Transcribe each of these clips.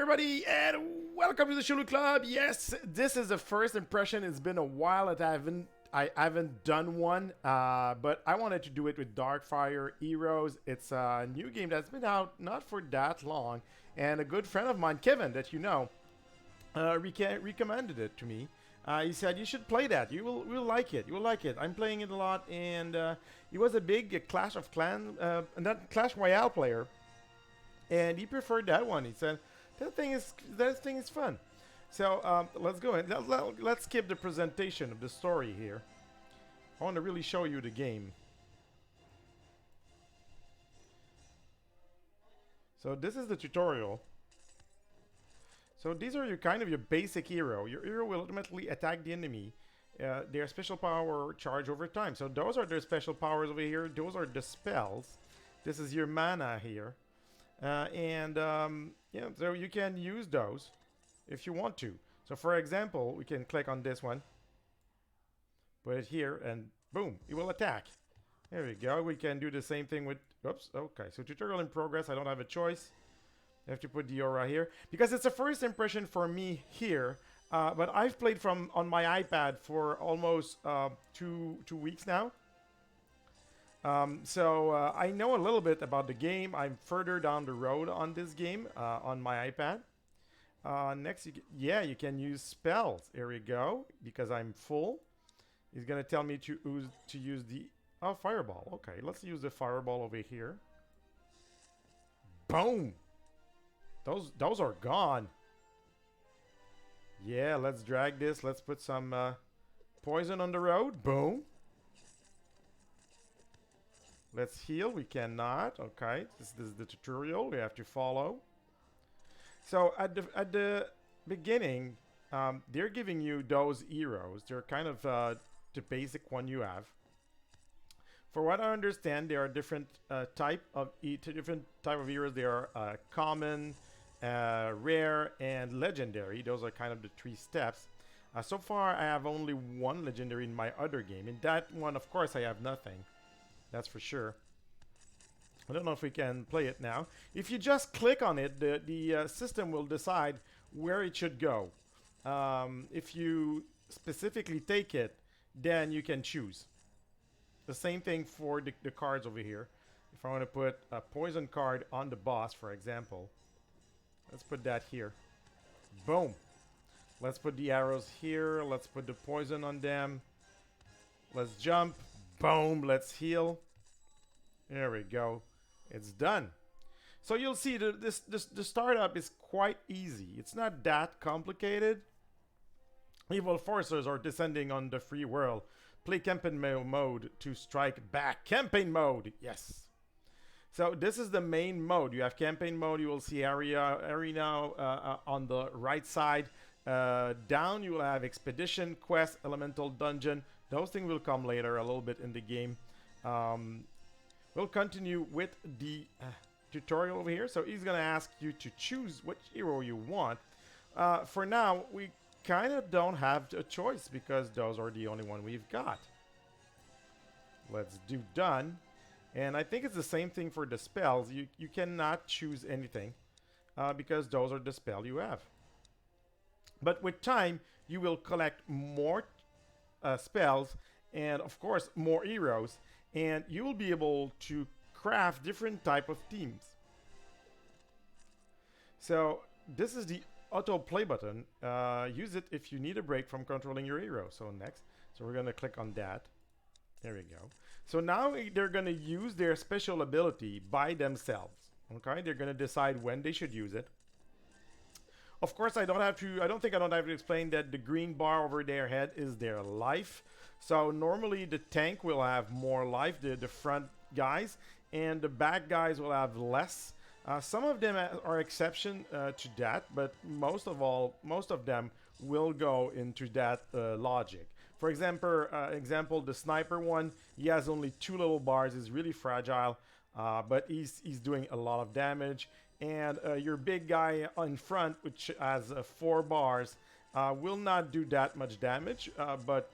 everybody, and welcome to the Sherlou Club. Yes, this is the first impression. It's been a while that I haven't done one, but I wanted to do it with Darkfire Heroes. It's a new game that's been out not for that long, and a good friend of mine, Kevin, that you know, recommended it to me. He said you should play that. You will like it. You will like it. I'm playing it a lot, and he was a big Clash of Clans, not Clash Royale player, and he preferred that one. He said that thing is fun. So let's go ahead. Let's skip the presentation of the story here. I want to really show you the game. So this is the tutorial. So these are your basic hero. Your hero will ultimately attack the enemy. Their special power charge over time. So those are their special powers over here. Those are the spells. This is your mana here. Yeah, so you can use those if you want to. So for example, we can click on this one, put it here, and boom, it will attack. There we go. We can do the same thing with, oops, okay. So tutorial in progress, I don't have a choice. I have to put the aura here because it's a first impression for me here. But I've played on my iPad for almost two weeks now. I know a little bit about the game. I'm further down the road on this game on my iPad. Next, you can use spells. Here we go. Because I'm full, he's gonna tell me to use the fireball. Okay, let's use the fireball over here. Boom. Those are gone. Yeah, let's drag this. Let's put some poison on the road. Boom. Let's heal. We cannot. Okay, this is the tutorial we have to follow. So at the beginning, they're giving you those heroes. They're kind of the basic one you have. For what I understand, there are different type of heroes. They are common, rare, and legendary. Those are kind of the three steps. So far, I have only one legendary in my other game. In that one, of course, I have nothing. That's for sure. I don't know if we can play it now. If you just click on it, the system will decide where it should go. If you specifically take it, then you can choose. The same thing for the cards over here. If I want to put a poison card on the boss, for example, let's put that here. Boom. Let's put the arrows here. Let's put the poison on them. Let's jump. Boom, let's heal. There we go. It's done. So you'll see the startup is quite easy. It's not that complicated. Evil forces are descending on the free world. Play campaign mode to strike back. Campaign mode, yes. So this is the main mode. You have campaign mode. You will see arena on the right side. Down you will have expedition, quest, elemental dungeon. Those things will come later a little bit in the game. We'll continue with the tutorial over here. So he's going to ask you to choose which hero you want. For now, we kind of don't have a choice because those are the only one we've got. Let's do done. And I think it's the same thing for the spells. You cannot choose anything because those are the spells you have. But with time, you will collect more spells and of course more heroes, and you will be able to craft different type of teams. So this is the auto play button. Use it if you need a break from controlling your hero. So next, so we're gonna click on that. There we go. So now they're gonna use their special ability by themselves. Okay, they're gonna decide when they should use it. Of course, I don't think I have to explain that the green bar over their head is their life. So normally the tank will have more life, the front guys, and the back guys will have less. Some of them are exception to that, but most of them will go into that logic. For example, the sniper one, he has only 2 little bars, is really fragile, but he's doing a lot of damage. And your big guy in front, which has 4 bars, will not do that much damage, but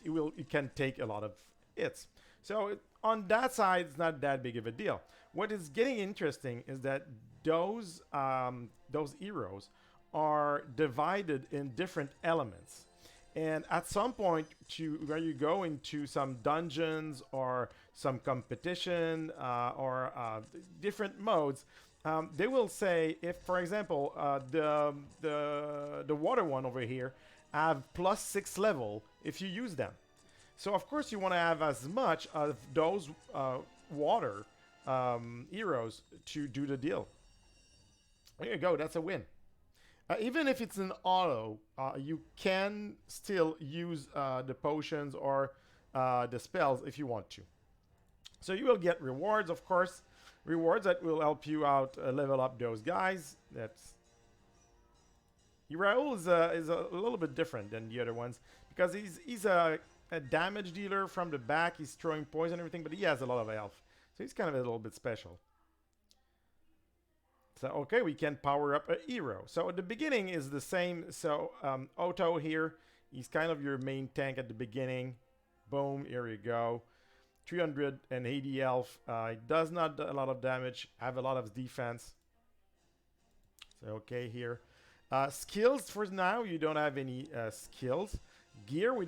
it can take a lot of hits. So on that side, it's not that big of a deal. What is getting interesting is that those heroes are divided in different elements. And at some point, where you go into some dungeons or some competition or different modes, they will say if, for example, the water one over here have +6 level if you use them. So of course you want to have as much of those water heroes to do the deal. There you go. That's a win. Even if it's an auto, you can still use the potions or the spells if you want to. So you will get rewards, of course. Rewards that will help you out level up those guys. That's Raoul is a little bit different than the other ones because he's a damage dealer from the back. He's throwing poison and everything, but he has a lot of health. So he's kind of a little bit special. So, okay, we can power up a hero. So at the beginning is the same. So Otto here, he's kind of your main tank at the beginning. Boom, here you go. 380 health. It does not do a lot of damage, have a lot of defense. So, okay, here. Skills for now, you don't have any skills. Gear, we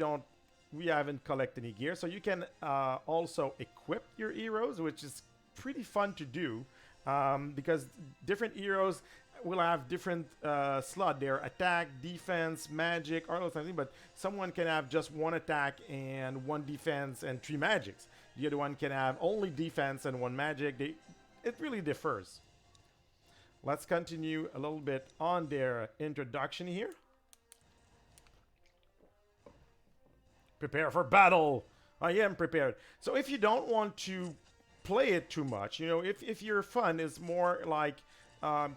haven't collected any gear. So you can also equip your heroes, which is pretty fun to do. Because different heroes will have different slot there: attack, defense, magic, all those things. But someone can have just one attack and one defense and 3 magics. The other one can have only defense and 1 magic. It really differs. Let's continue a little bit on their introduction here. Prepare for battle. I am prepared. So if you don't want to play it too much, you know, if your fun is more like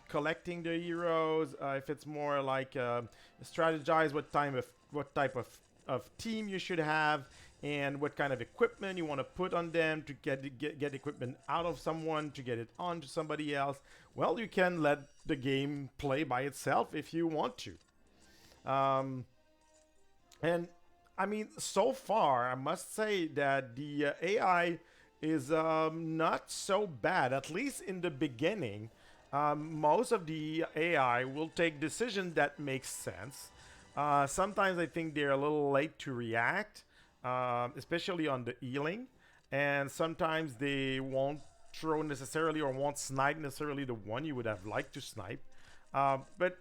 collecting the heroes, if it's more like strategize what type of team you should have and what kind of equipment you want to put on them to get equipment out of someone to get it onto somebody else, well, you can let the game play by itself if you want to. And I mean, so far I must say that the AI is not so bad, at least in the beginning. Most of the AI will take decisions that make sense. Sometimes I think they're a little late to react, especially on the healing. And sometimes they won't throw necessarily or won't snipe necessarily the one you would have liked to snipe. But,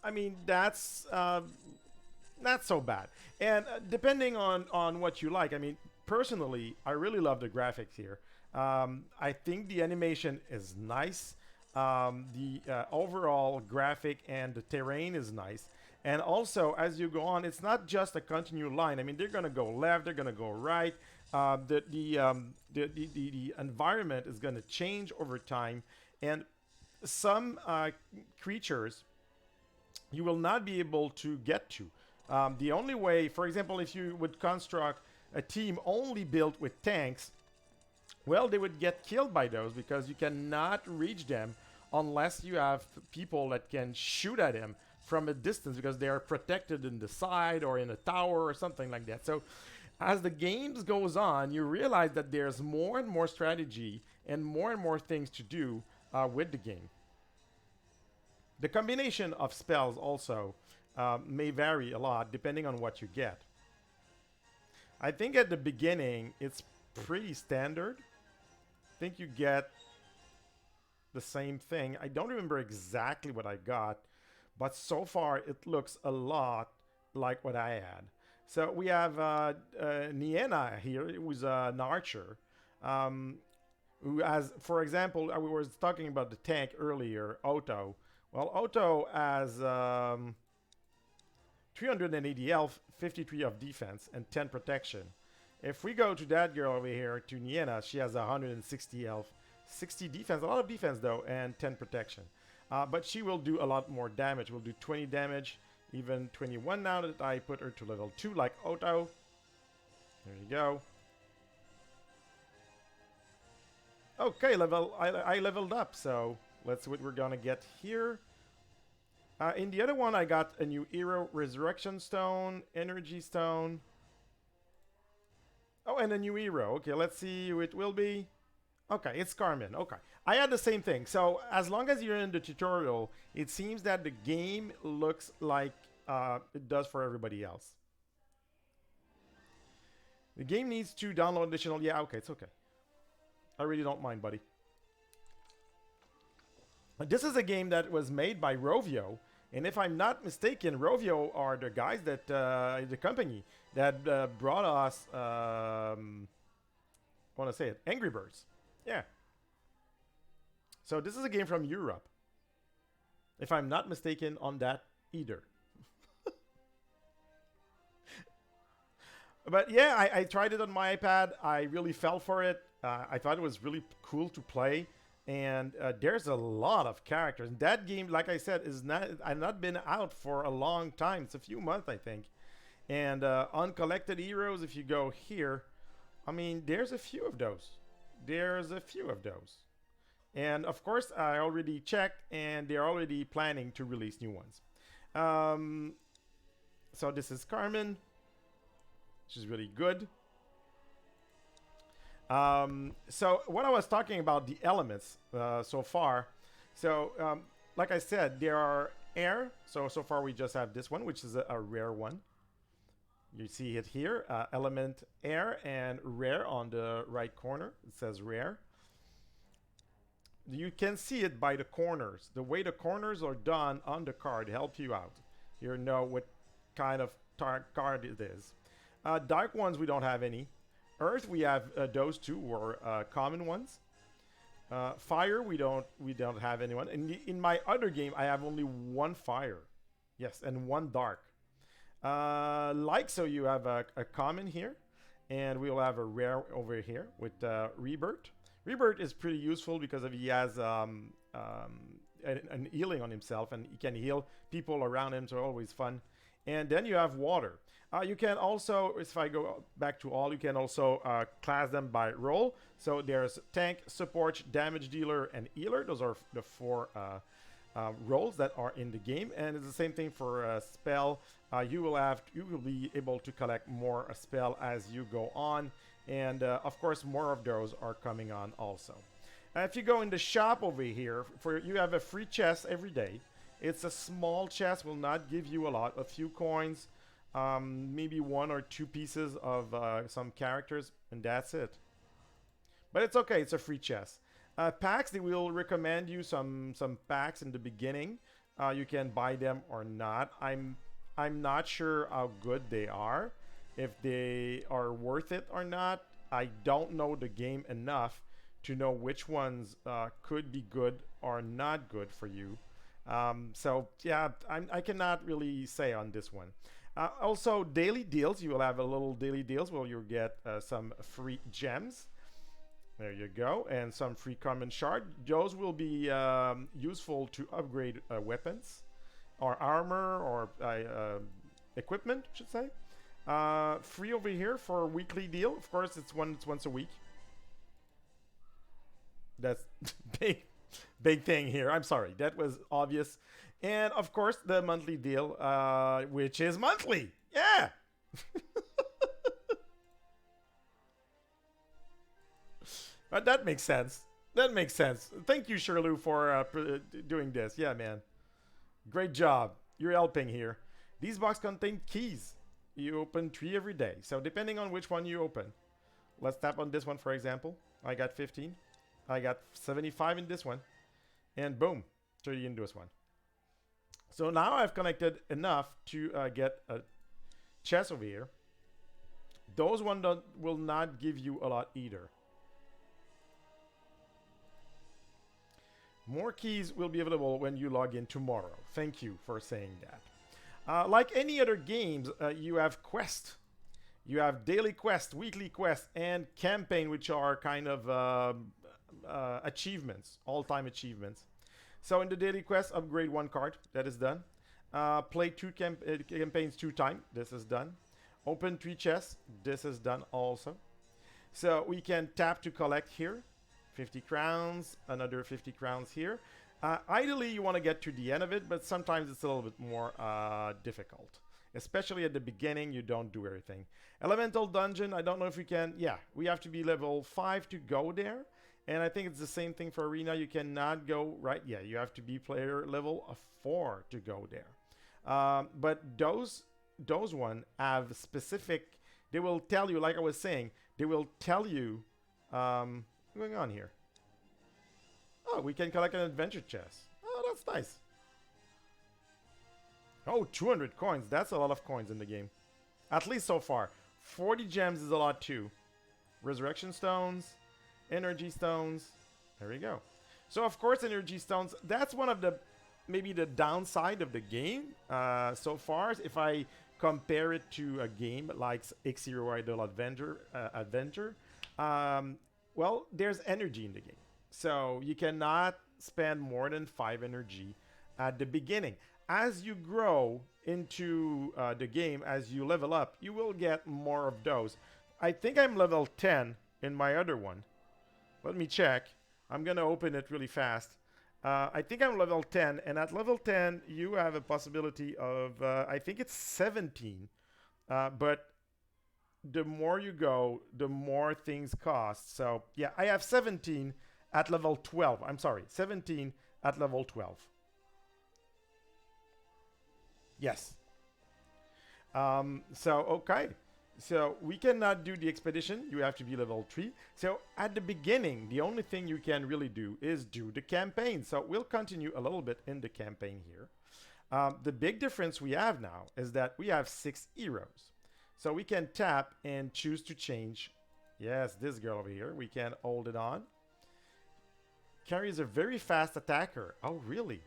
I mean, that's not so bad. And depending on what you like, I mean, personally, I really love the graphics here. I think the animation is nice. The overall graphic and the terrain is nice. And also, as you go on, it's not just a continued line. I mean, they're going to go left, they're going to go right. The environment is going to change over time. And some creatures you will not be able to get to. The only way, for example, if you would construct a team only built with tanks, well, they would get killed by those because you cannot reach them unless you have people that can shoot at them from a distance because they are protected in the side or in a tower or something like that. So as the games goes on, you realize that there's more and more strategy and more things to do with the game. The combination of spells also may vary a lot depending on what you get. I think at the beginning it's pretty standard. I think you get the same thing. I don't remember exactly what I got, but so far it looks a lot like what I had. So we have Nienna here, who's an archer, who has, for example, we were talking about the tank earlier, Otto. Well, Otto has 380 health, 53 of defense, and 10 protection. If we go to that girl over here, to Nienna, she has 160 health, 60 defense, a lot of defense though, and 10 protection. But she will do a lot more damage. Will do 20 damage, even 21 now that I put her to level 2 like Otto. There you go. Okay, I leveled up, so let's see what we're gonna get here. In the other one, I got a new hero, Resurrection Stone, Energy Stone. Oh, and a new hero. Okay, let's see who it will be. Okay, it's Carmen. Okay. I had the same thing. So as long as you're in the tutorial, it seems that the game looks like it does for everybody else. The game needs to download additional. Yeah, okay, it's okay. I really don't mind, buddy. This is a game that was made by Rovio, and if I'm not mistaken, Rovio are the guys that the company that brought us. I want to say it, Angry Birds. Yeah. So this is a game from Europe, if I'm not mistaken on that either. But yeah, I tried it on my iPad. I really fell for it. I thought it was really cool to play. And there's a lot of characters. That game, like I said, is not. I've not been out for a long time. It's a few months, I think. And uncollected heroes. If you go here, I mean, there's a few of those. There's a few of those. And of course, I already checked, and they're already planning to release new ones. So this is Carmen, which is really good. So what I was talking about, the elements so far. So like I said, there are air. So far we just have this one, which is a rare one. You see it here, element air and rare on the right corner. It says rare. You can see it by the corners. The way the corners are done on the card help you out. You know what kind of card it is. Dark ones, we don't have any. Earth, we have those two were common ones. Fire, we don't have anyone. In my other game, I have only one fire, yes, and one dark. Like so, you have a common here, and we'll have a rare over here with Rebirth. Rebirth is pretty useful because he has an healing on himself, and he can heal people around him, so always fun. And then you have water. You can also, if I go back to all, you can also class them by role. So there's tank, support, damage dealer, and healer. Those are the four roles that are in the game. And it's the same thing for spell. You will be able to collect more spell as you go on. And of course, more of those are coming on also. If you go in the shop over here, you have a free chest every day. It's a small chest, will not give you a lot, a few coins, maybe one or two pieces of some characters, and that's it. But it's okay, it's a free chest. Packs, they will recommend you some packs in the beginning. You can buy them or not. I'm not sure how good they are, if they are worth it or not. I don't know the game enough to know which ones could be good or not good for you. So yeah, I cannot really say on this one. Also, daily deals. You will have a little daily deals where you'll get some free gems. There you go. And some free common shard. Those will be useful to upgrade weapons or armor or equipment, I should say. Free over here for a weekly deal. Of course, it's once a week. That's big thing here. I'm sorry. That was obvious. And of course, the monthly deal, which is monthly. Yeah. But that makes sense. That makes sense. Thank you, Sherlou, for doing this. Yeah, man. Great job. You're helping here. These boxes contain keys. You open 3 every day. So depending on which one you open. Let's tap on this one, for example. I got 15. I got 75 in this one. And boom, 30 in this one. So now I've collected enough to get a chest over here. Those ones will not give you a lot either. More keys will be available when you log in tomorrow. Thank you for saying that. Like any other games, you have quests. You have daily quest, weekly quest, and campaign, which are kind of achievements, all-time achievements. So in the daily quest, upgrade 1 card. That is done. Play 2 campaigns 2 times. This is done. Open 3 chests. This is done also. So we can tap to collect here. 50 crowns, another 50 crowns here. Ideally, you want to get to the end of it, but sometimes it's a little bit more difficult. Especially at the beginning, you don't do everything. Elemental Dungeon, I don't know if we can... Yeah, we have to be level 5 to go there. And I think it's the same thing for arena. You cannot go right. Yeah, you have to be player level of 4 to go there. But those one have specific. They will tell you, like I was saying, they will tell you what's going on here. Oh, we can collect an adventure chest. Oh, that's nice. Oh, 200 coins. That's a lot of coins in the game. At least so far. 40 gems is a lot too. Resurrection stones, energy stones. There we go. So of course, energy stones. That's one of the maybe the downside of the game so far. If I compare it to a game like X-Hero Idol Adventure, well, there's energy in the game. So you cannot spend more than 5 energy at the beginning. As you grow into the game, as you level up, you will get more of those. I think I'm level 10 in my other one. Let me check. I'm going to open it really fast. I think I'm level 10, and at level 10, you have a possibility of, I think it's 17. But the more you go, the more things cost. So, yeah, I have 17 at level 12. I'm sorry, 17 at level 12. Yes. Okay. So we cannot do the expedition. You have to be level 3. So at the beginning, the only thing you can really do is do the campaign. So we'll continue a little bit in the campaign here. The big difference we have now is that we have 6 heroes. So we can tap and choose to change. Yes, this girl over here. We can hold it on. Carrie is a very fast attacker. Oh, really?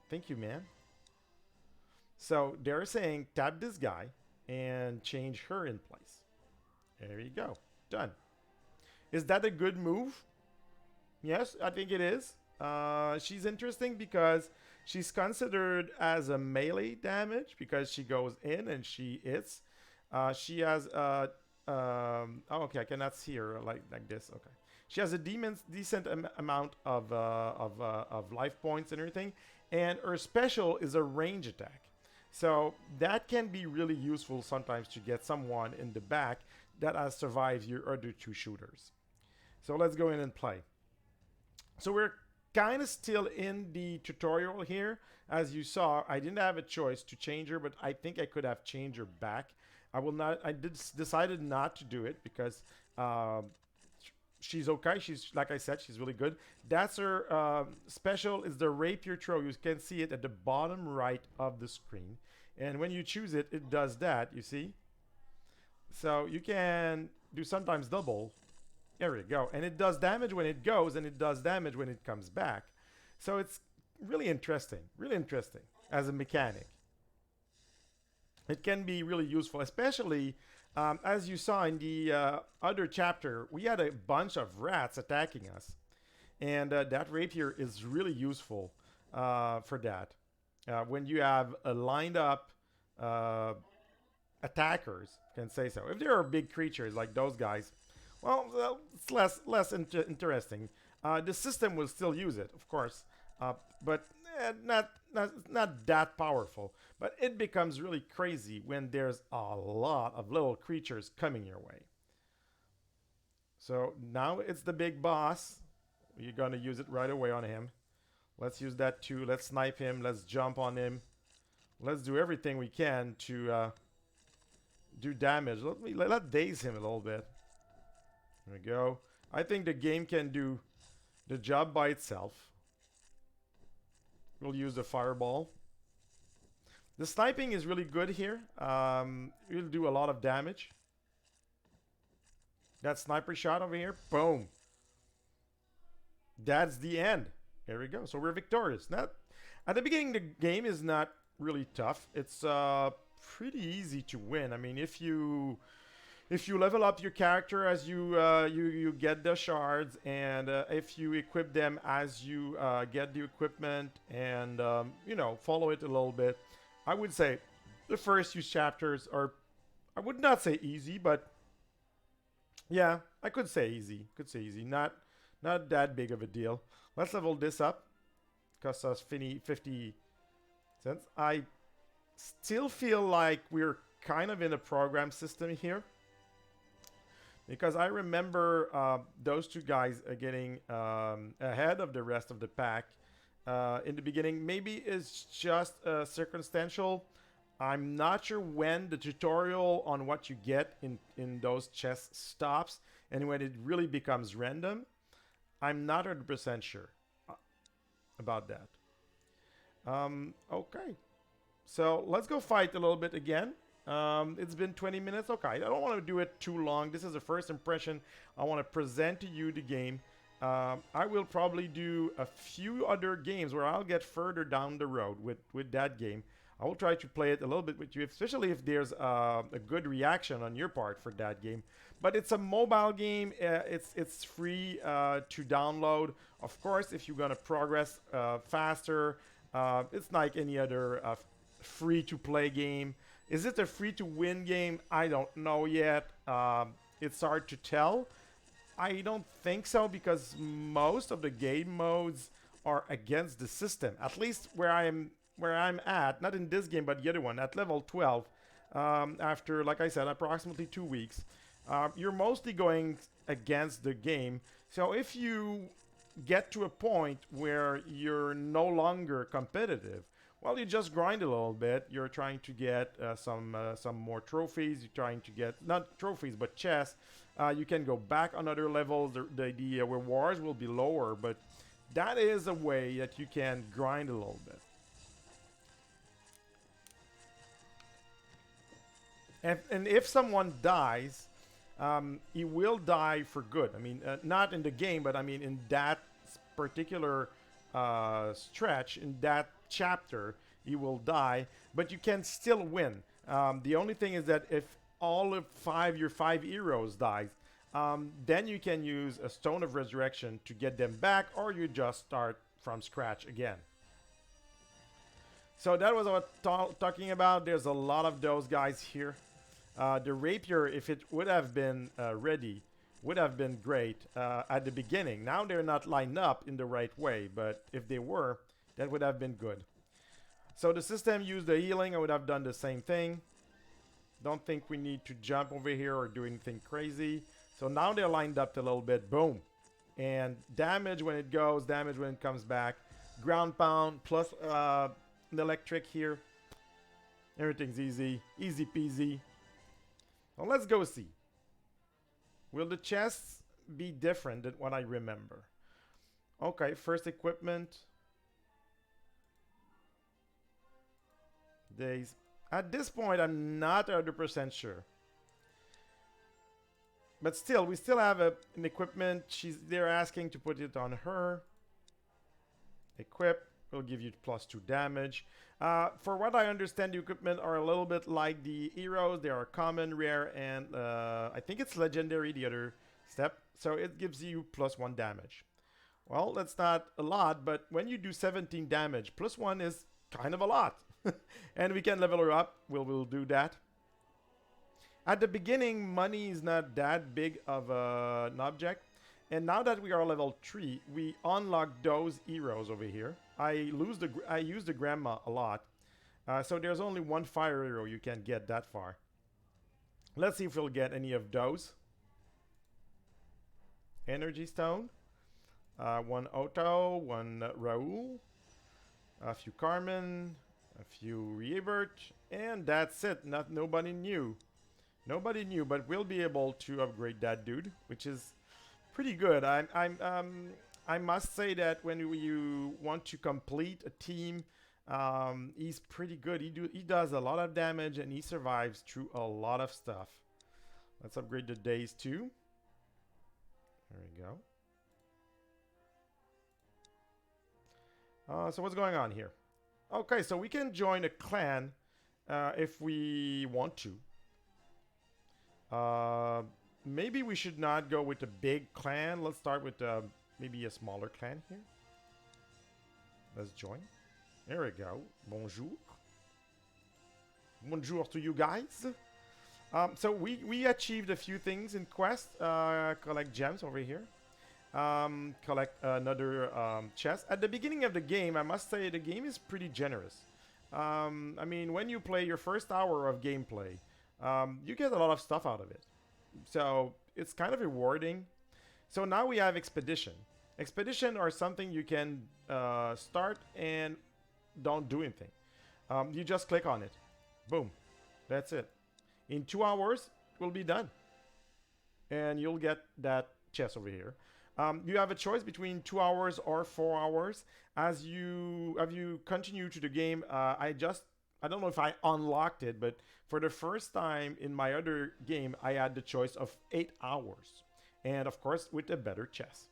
Thank you, man. So they're saying tap this guy and change her in place. There you go. Done. Is that a good move? Yes, I think it is. She's interesting because she's considered as a melee damage because she goes in and she hits. She has oh, okay, I cannot see her like this. Okay. She has a decent amount of life points and everything. And her special is a range attack. So that can be really useful sometimes to get someone in the back that has survived your other 2 shooters. So let's go in and play. So we're kind of still in the tutorial here. As you saw, I didn't have a choice to change her, but I think I could have changed her back. I decided not to do it because she's okay. She's, like I said, she's really good. That's her special is the rapier throw. You can see it at the bottom right of the screen. And when you choose it, it does that, you see? So you can do sometimes double. There we go. And it does damage when it goes, and it does damage when it comes back. So it's really interesting as a mechanic. It can be really useful, especially as you saw in the other chapter, we had a bunch of rats attacking us. And that rapier is really useful for that. When you have lined up attackers, can say so. If there are big creatures like those guys, well, it's less interesting. The system will still use it, of course, but not that powerful. But it becomes really crazy when there's a lot of little creatures coming your way. So now it's the big boss. You're gonna use it right away on him. Let's use that too. Let's snipe him. Let's jump on him. Let's do everything we can to do damage. Let's daze him a little bit. There we go. I think the game can do the job by itself. We'll use the fireball. The sniping is really good here. It'll do a lot of damage. That sniper shot over here. Boom. That's the end. There we go. So we're victorious. Now, at the beginning, the game is not really tough. It's pretty easy to win. I mean, if you level up your character as you get the shards, and if you equip them as you get the equipment, and follow it a little bit, I would say the first few chapters are, I would not say easy, but yeah, I could say easy. Not that big of a deal. Let's level this up. Costs us 50 cents. I still feel like we're kind of in a program system here. because I remember those two guys getting ahead of the rest of the pack in the beginning. Maybe it's just circumstantial. I'm not sure when the tutorial on what you get in those chests stops and when it really becomes random. I'm not 100% sure about that. Okay. So let's go fight a little bit again. It's been 20 minutes. Okay, I don't want to do it too long. This is the first impression. I want to present to you the game. I will probably do a few other games where I'll get further down the road with that game. I will try to play it a little bit with you, especially if there's a good reaction on your part for that game. But it's a mobile game. It's free to download. Of course, if you're gonna progress faster, it's like any other free-to-play game. Is it a free-to-win game? I don't know yet. It's hard to tell. I don't think so because most of the game modes are against the system. At least where I'm at, not in this game, but the other one at level 12. After, like I said, approximately 2 weeks, you're mostly going against the game. So if you get to a point where you're no longer competitive, well, you just grind a little bit. You're trying to get some more trophies. You're trying to get, not trophies, but chests. You can go back on other levels. The rewards will be lower, but that is a way that you can grind a little bit. And if someone dies, he will die for good. I mean, not in the game, but I mean in that particular stretch, in that chapter, he will die. But you can still win. The only thing is that if all of your five heroes dies, then you can use a Stone of Resurrection to get them back, or you just start from scratch again. So that was what I'm talking about. There's a lot of those guys here. The rapier, if it would have been ready, would have been great at the beginning. Now they're not lined up in the right way, but if they were, that would have been good. So the system used the healing. I would have done the same thing. Don't think we need to jump over here or do anything crazy. So now they're lined up a little bit. Boom. And damage when it goes, damage when it comes back. Ground pound plus an electric here. Everything's easy. Easy peasy. Well, let's go see. Will the chests be different than what I remember? Okay, first equipment. Days. At this point, I'm not 100% sure. But still, we still have an equipment. They're asking to put it on her. Equip will give you +2 damage. For what I understand, the equipment are a little bit like the heroes. They are common, rare, and I think it's legendary, the other step. So it gives you +1 damage. Well, that's not a lot, but when you do 17 damage, +1 is kind of a lot. And we can level her up. We'll do that. At the beginning, money is not that big of an object. And now that we are level 3, we unlock those heroes over here. I use the grandma a lot. So there's only one fire hero you can get that far. Let's see if we'll get any of those. Energy Stone. One Otto, one Raoul. A few Carmen. A few Riebert. And that's it. Nobody new. Nobody new, but we'll be able to upgrade that dude, which is pretty good. I must say that when you want to complete a team, he's pretty good. He does a lot of damage and he survives through a lot of stuff. Let's upgrade the days too. There we go. So what's going on here? Okay, so we can join a clan if we want to. Maybe we should not go with a big clan. Let's start with maybe a smaller clan here. Let's join. There we go. Bonjour. Bonjour to you guys. So we achieved a few things in quest. Collect gems over here. Collect another chest. At the beginning of the game, I must say the game is pretty generous. I mean, when you play your first hour of gameplay, you get a lot of stuff out of it. So it's kind of rewarding. So now we have expedition. Expedition are something you can start and don't do anything. You just click on it. Boom. That's it. In 2 hours, it will be done. And you'll get that chest over here. You have a choice between 2 hours or 4 hours. As you continue to the game, I don't know if I unlocked it, but for the first time in my other game, I had the choice of 8 hours. And of course, with a better chest.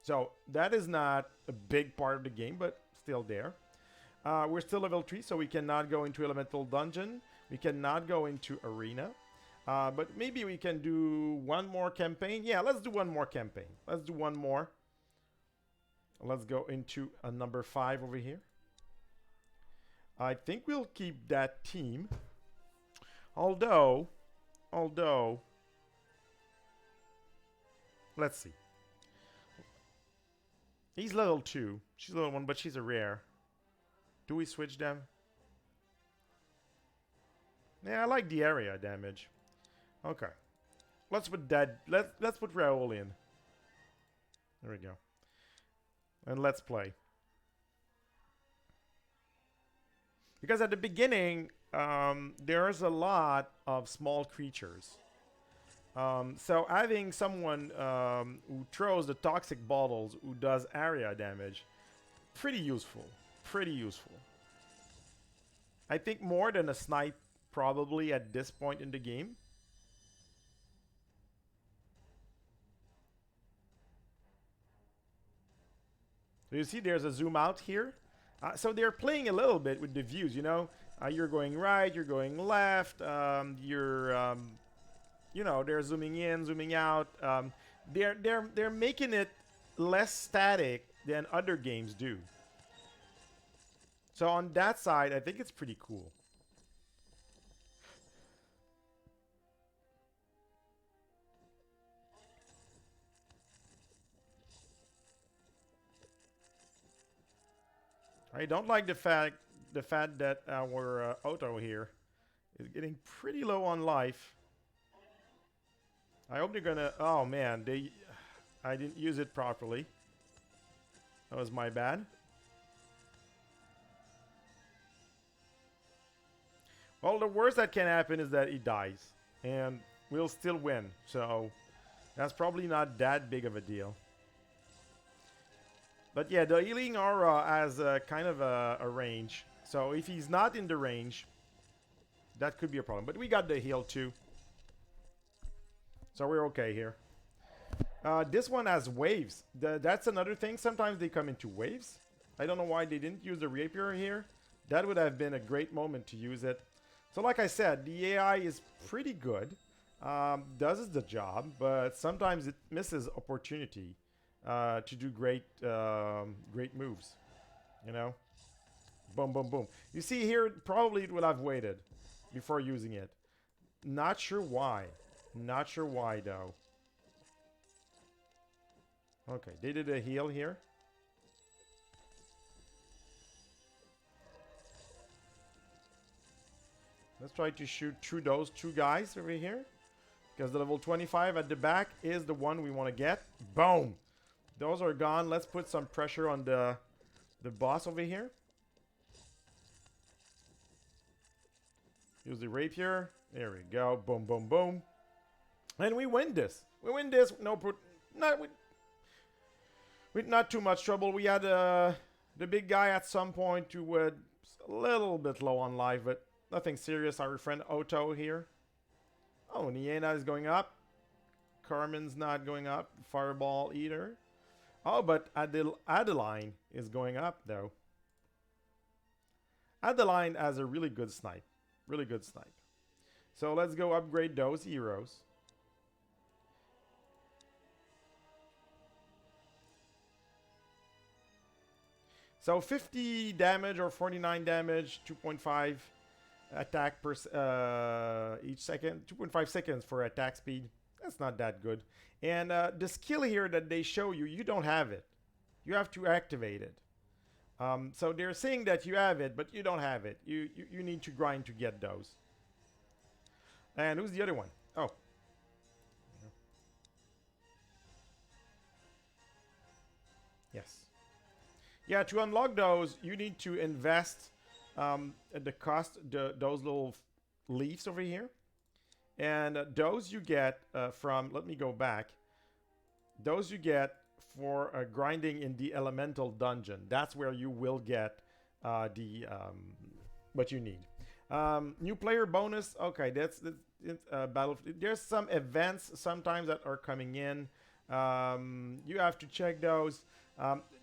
So that is not a big part of the game, but still there. We're still level 3, so we cannot go into Elemental Dungeon. We cannot go into Arena. But maybe we can do one more campaign. Yeah, let's do one more campaign. Let's do one more. Let's go into a number 5 over here. I think we'll keep that team. Although, let's see. He's level 2. She's level 1, but she's a rare. Do we switch them? Yeah, I like the area damage. Okay. Let's put that. Let's put Raoul in. There we go. And let's play. Because at the beginning, there's a lot of small creatures. So having someone who throws the toxic bottles, who does area damage, pretty useful. Pretty useful. I think more than a snipe probably at this point in the game. So you see there's a zoom out here. So they're playing a little bit with the views, you know. You're going right, you're going left, you know, they're zooming in, zooming out. They're making it less static than other games do. So on that side, I think it's pretty cool. I don't like the fact that our Otto here is getting pretty low on life. I hope they're gonna. Oh man, I didn't use it properly. That was my bad. Well, the worst that can happen is that he dies, and we'll still win. So that's probably not that big of a deal. But yeah, the healing aura has kind of a range. So if he's not in the range, that could be a problem. But we got the heal too. So we're okay here. This one has waves. That's another thing. Sometimes they come into waves. I don't know why they didn't use the rapier here. That would have been a great moment to use it. So like I said, the AI is pretty good. Does the job, but sometimes it misses opportunity to do great moves. You know? Boom, boom, boom. You see here, probably it would have waited before using it. Not sure why. Not sure why, though. Okay, they did a heal here. Let's try to shoot through those two guys over here. Because the level 25 at the back is the one we want to get. Boom! Those are gone. Let's put some pressure on the boss over here. Use the rapier. There we go. Boom, boom, boom. And we win this. We win this. With not too much trouble. We had the big guy at some point who was a little bit low on life, but nothing serious. Our friend Otto here. Oh, Nienna is going up. Carmen's not going up. Fireball either. Oh, but Adeline is going up, though. Adeline has a really good snipe. Really good snipe. So let's go upgrade those heroes. So 50 damage or 49 damage, 2.5 attack per each second, 2.5 seconds for attack speed. That's not that good. And the skill here that they show you, you don't have it. You have to activate it. So they're saying that you have it, but you don't have it. You need to grind to get those. And who's the other one? Oh. Yes. Yeah, to unlock those, you need to invest at the cost those little leaves over here. And those you get from, let me go back. Those you get for grinding in the elemental dungeon. That's where you will get the what you need. New player bonus. Okay, that's battle. There's some events sometimes that are coming in. You have to check those.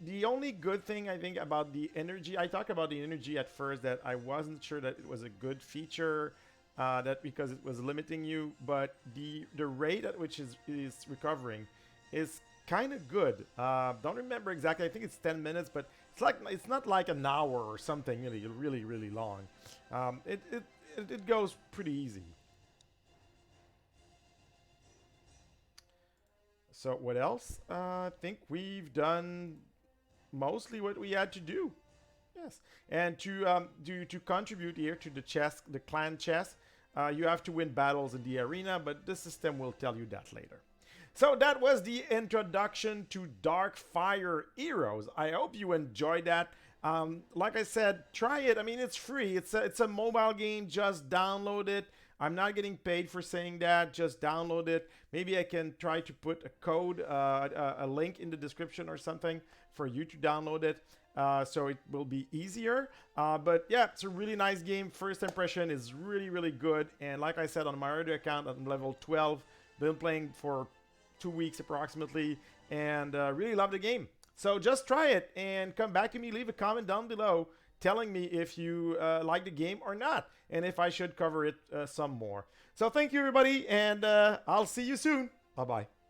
The only good thing I think about the energy, I talked about the energy at first that I wasn't sure that it was a good feature. That because it was limiting you, but the rate at which is recovering is kind of good. Don't remember exactly. I think it's 10 minutes, but it's not like an hour or something really long. It goes pretty easy. So what else? I think we've done mostly what we had to do. Yes, and to contribute here to the chess, the clan chess, you have to win battles in the arena, but the system will tell you that later. So that was the introduction to Darkfire Heroes. I hope you enjoyed that. Like I said, try it. I mean, it's free. It's a mobile game. Just download it. I'm not getting paid for saying that. Just download it. Maybe I can try to put a code, a link in the description or something for you to download it. So it will be easier. But yeah, it's a really nice game. First impression is really good. And like I said, on my other account, I'm level 12. Been playing for 2 weeks approximately, and really love the game. So just try it and come back to me. Leave a comment down below telling me if you like the game or not, and if I should cover it some more. So thank you, everybody, and I'll see you soon. Bye-bye.